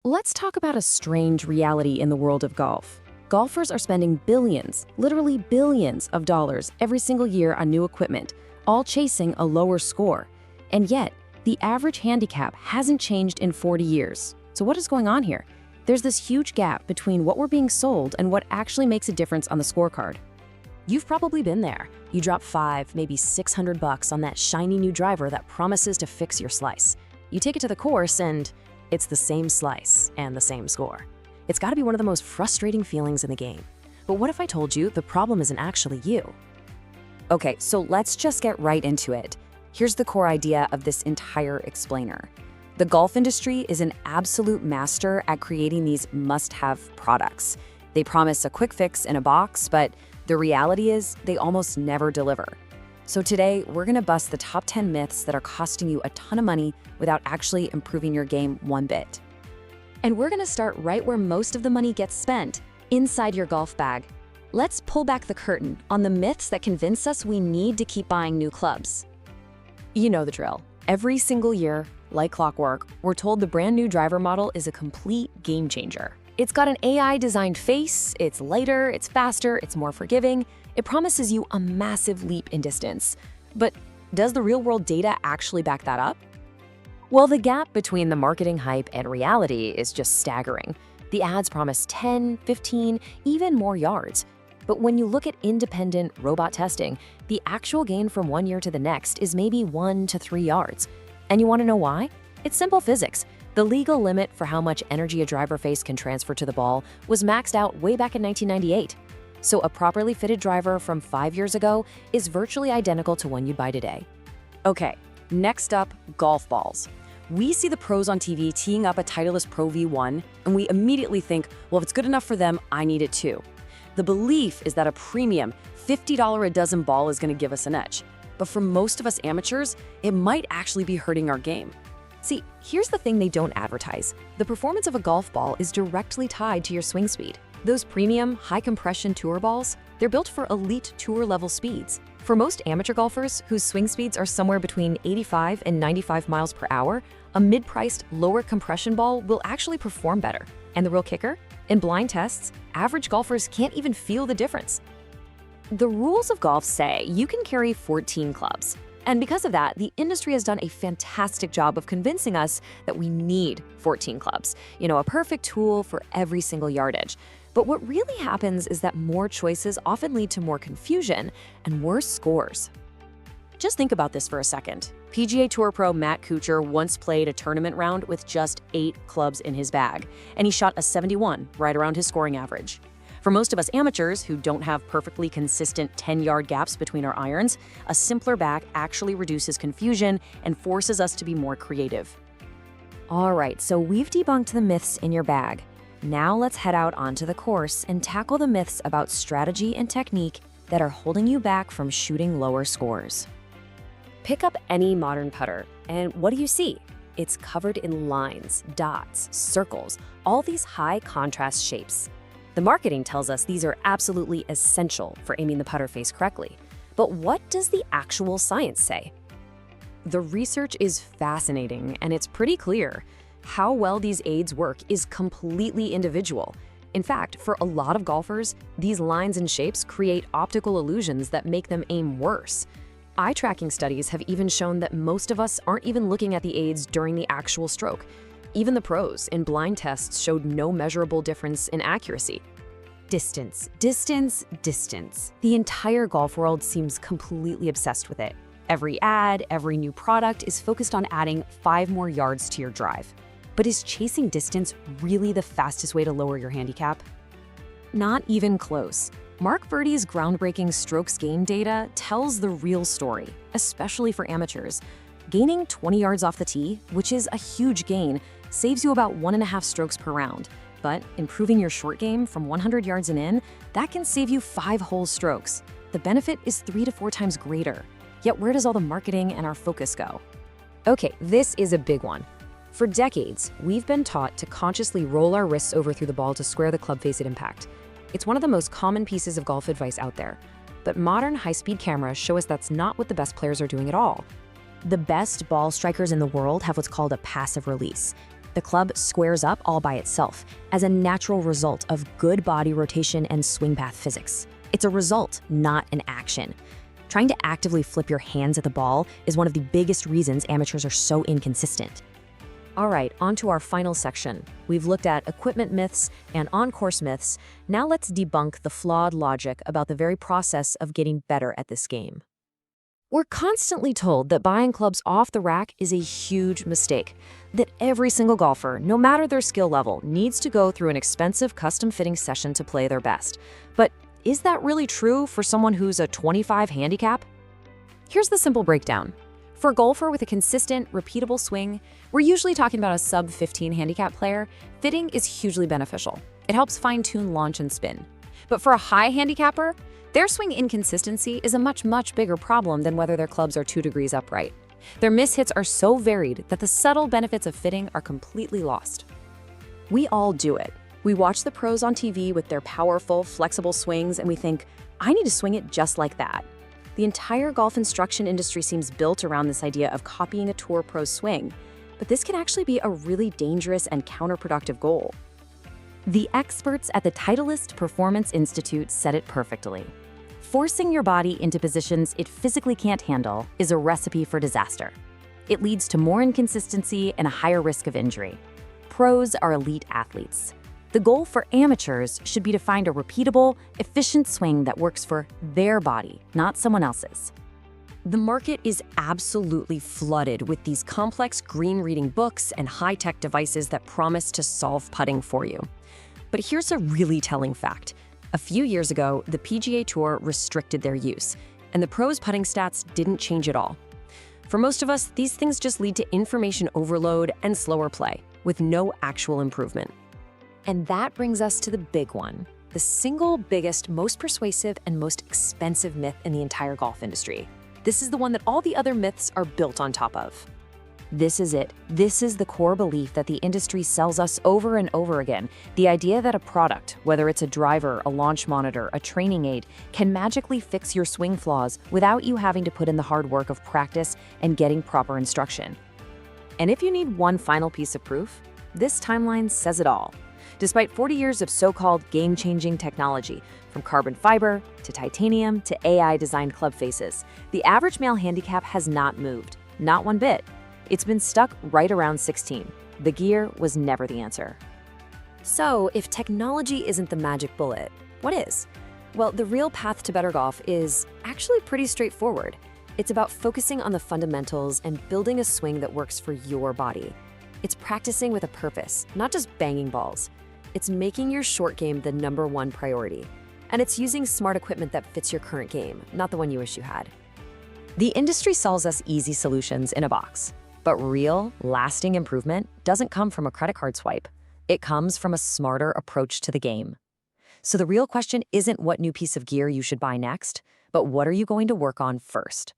Let's talk about a strange reality in the world of golf. Golfers are spending billions, literally billions of dollars every single year on new equipment, all chasing a lower score. And yet, the average handicap hasn't changed in 40 years. So what is going on here? There's this huge gap between what we're being sold and what actually makes a difference on the scorecard. You've probably been there. You drop $5, maybe $600 on that shiny new driver that promises to fix your slice. You take it to the course and it's the same slice and the same score. It's got to be one of the most frustrating feelings in the game. But what if I told you the problem isn't actually you? Okay, so let's just get right into it. Here's the core idea of this entire explainer. The golf industry is an absolute master at creating these must-have products. They promise a quick fix in a box, but the reality is they almost never deliver. So today, we're gonna bust the top 10 myths that are costing you a ton of money without actually improving your game one bit. And we're gonna start right where most of the money gets spent, inside your golf bag. Let's pull back the curtain on the myths that convince us we need to keep buying new clubs. You know the drill. Every single year, like clockwork, we're told the brand new driver model is a complete game changer. It's got an AI-designed face, it's lighter, it's faster, it's more forgiving. It promises you a massive leap in distance. But does the real-world data actually back that up? Well, the gap between the marketing hype and reality is just staggering. The ads promise 10, 15, even more yards. But when you look at independent robot testing, the actual gain from one year to the next is maybe 1 to 3 yards. And you want to know why? It's simple physics. The legal limit for how much energy a driver face can transfer to the ball was maxed out way back in 1998. So a properly fitted driver from 5 years ago is virtually identical to one you'd buy today. Okay, next up, golf balls. We see the pros on TV teeing up a Titleist Pro V1, and we immediately think, well, if it's good enough for them, I need it too. The belief is that a premium $50 a dozen ball is going to give us an edge. But for most of us amateurs, it might actually be hurting our game. See, here's the thing they don't advertise. The performance of a golf ball is directly tied to your swing speed. Those premium, high-compression tour balls, they're built for elite tour-level speeds. For most amateur golfers whose swing speeds are somewhere between 85 and 95 miles per hour, a mid-priced, lower compression ball will actually perform better. And the real kicker? In blind tests, average golfers can't even feel the difference. The rules of golf say you can carry 14 clubs. And because of that, the industry has done a fantastic job of convincing us that we need 14 clubs, a perfect tool for every single yardage. But what really happens is that more choices often lead to more confusion and worse scores. Just think about this for a second. PGA Tour pro Matt Kuchar once played a tournament round with just 8 clubs in his bag, and he shot a 71, right around his scoring average. For most of us amateurs who don't have perfectly consistent 10-yard gaps between our irons, a simpler bag actually reduces confusion and forces us to be more creative. All right, so we've debunked the myths in your bag. Now let's head out onto the course and tackle the myths about strategy and technique that are holding you back from shooting lower scores. Pick up any modern putter, and what do you see? It's covered in lines, dots, circles, all these high-contrast shapes. The marketing tells us these are absolutely essential for aiming the putter face correctly. But what does the actual science say? The research is fascinating, and it's pretty clear. How well these aids work is completely individual. In fact, for a lot of golfers, these lines and shapes create optical illusions that make them aim worse. Eye tracking studies have even shown that most of us aren't even looking at the aids during the actual stroke. Even the pros in blind tests showed no measurable difference in accuracy. Distance, distance, distance. The entire golf world seems completely obsessed with it. Every ad, every new product is focused on adding 5 more yards to your drive. But is chasing distance really the fastest way to lower your handicap? Not even close. Mark Verdi's groundbreaking strokes gain data tells the real story, especially for amateurs. Gaining 20 yards off the tee, which is a huge gain, saves you about 1.5 strokes per round. But improving your short game from 100 yards and in, that can save you 5 whole strokes. The benefit is 3 to 4 times greater. Yet where does all the marketing and our focus go? Okay, this is a big one. For decades, we've been taught to consciously roll our wrists over through the ball to square the club face at impact. It's one of the most common pieces of golf advice out there. But modern high-speed cameras show us that's not what the best players are doing at all. The best ball strikers in the world have what's called a passive release. The club squares up all by itself as a natural result of good body rotation and swing path physics. It's a result, not an action. Trying to actively flip your hands at the ball is one of the biggest reasons amateurs are so inconsistent. All right, on to our final section. We've looked at equipment myths and on-course myths. Now let's debunk the flawed logic about the very process of getting better at this game. We're constantly told that buying clubs off the rack is a huge mistake, that every single golfer, no matter their skill level, needs to go through an expensive custom-fitting session to play their best. But is that really true for someone who's a 25 handicap? Here's the simple breakdown. For a golfer with a consistent, repeatable swing, we're usually talking about a sub-15 handicap player. Fitting is hugely beneficial. It helps fine-tune launch and spin. But for a high handicapper, their swing inconsistency is a much bigger problem than whether their clubs are 2 degrees upright. Their mishits are so varied that the subtle benefits of fitting are completely lost. We all do it. We watch the pros on TV with their powerful, flexible swings, and we think, I need to swing it just like that. The entire golf instruction industry seems built around this idea of copying a tour pro's swing, but this can actually be a really dangerous and counterproductive goal. The experts at the Titleist Performance Institute said it perfectly. Forcing your body into positions it physically can't handle is a recipe for disaster. It leads to more inconsistency and a higher risk of injury. Pros are elite athletes. The goal for amateurs should be to find a repeatable, efficient swing that works for their body, not someone else's. The market is absolutely flooded with these complex green reading books and high-tech devices that promise to solve putting for you. But here's a really telling fact. A few years ago, the PGA Tour restricted their use, and the pros' putting stats didn't change at all. For most of us, these things just lead to information overload and slower play, with no actual improvement. And that brings us to the big one, the single biggest, most persuasive, and most expensive myth in the entire golf industry. This is the one that all the other myths are built on top of. This is it. This is the core belief that the industry sells us over and over again. The idea that a product, whether it's a driver, a launch monitor, a training aid, can magically fix your swing flaws without you having to put in the hard work of practice and getting proper instruction. And if you need one final piece of proof, this timeline says it all. Despite 40 years of so-called game-changing technology, from carbon fiber to titanium to AI-designed club faces, the average male handicap has not moved, not one bit. It's been stuck right around 16. The gear was never the answer. So, if technology isn't the magic bullet, what is? Well, the real path to better golf is actually pretty straightforward. It's about focusing on the fundamentals and building a swing that works for your body. It's practicing with a purpose, not just banging balls. It's making your short game the #1 priority. And it's using smart equipment that fits your current game, not the one you wish you had. The industry sells us easy solutions in a box. But real, lasting improvement doesn't come from a credit card swipe. It comes from a smarter approach to the game. So the real question isn't what new piece of gear you should buy next, but what are you going to work on first?